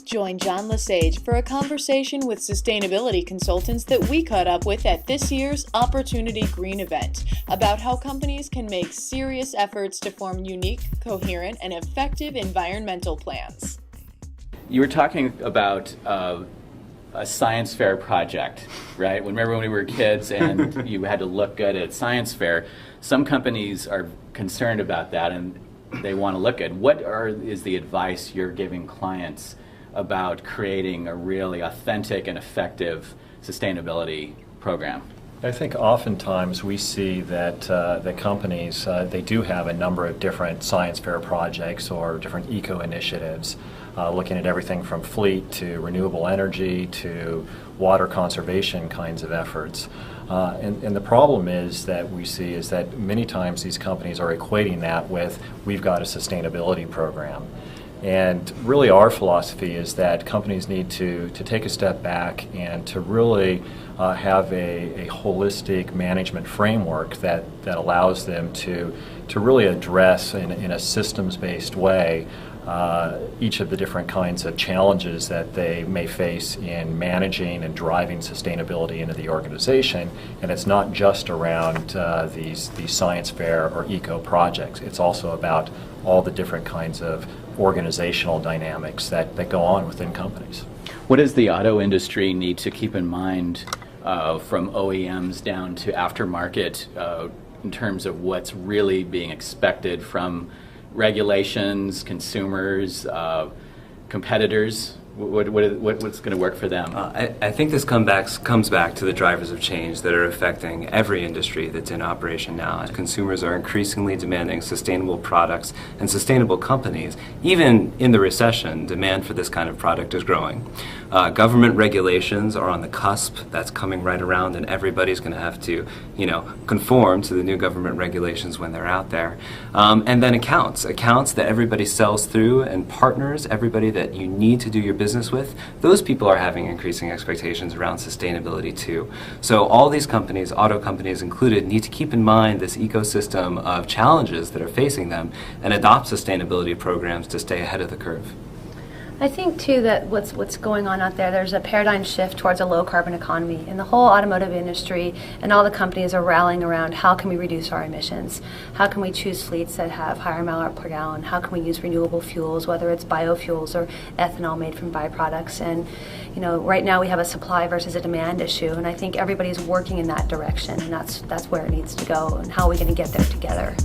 Join John Lesage for a conversation with sustainability consultants that we caught up with at this year's Opportunity Green event about how companies can make serious efforts to form unique, coherent, and effective environmental plans. You were talking about a science fair project, right? Remember when we were kids and you had to look good at science fair? Some companies are concerned about that and they want to look good. What is the advice you're giving clients about creating a really authentic and effective sustainability program? I think oftentimes we see that the companies, they do have a number of different science fair projects or different eco initiatives, looking at everything from fleet to renewable energy to water conservation kinds of efforts. And the problem is that we see is that many times these companies are equating that with, we've got a sustainability program. And really our philosophy is that companies need to take a step back and to really have a holistic management framework that allows them to really address in a systems-based way each of the different kinds of challenges that they may face in managing and driving sustainability into the organization. And it's not just around these science fair or eco projects. It's also about all the different kinds of organizational dynamics that go on within companies. What does the auto industry need to keep in mind from OEMs down to aftermarket in terms of what's really being expected from regulations, consumers, competitors? What's going to work for them? I think this comes back to the drivers of change that are affecting every industry that's in operation now. Consumers are increasingly demanding sustainable products and sustainable companies. Even in the recession, demand for this kind of product is growing. Government regulations are on the cusp. That's coming right around, and everybody's going to have to, conform to the new government regulations when they're out there. And then accounts that everybody sells through, and partners, everybody that you need to do your business with, those people are having increasing expectations around sustainability too. So all these companies, auto companies included, need to keep in mind this ecosystem of challenges that are facing them and adopt sustainability programs to stay ahead of the curve. I think too that what's going on out there, there's a paradigm shift towards a low carbon economy, and the whole automotive industry and all the companies are rallying around how can we reduce our emissions, how can we choose fleets that have higher mile per gallon, how can we use renewable fuels, whether it's biofuels or ethanol made from byproducts. And right now we have a supply versus a demand issue, and I think everybody's working in that direction, and that's where it needs to go, and how are we going to get there together.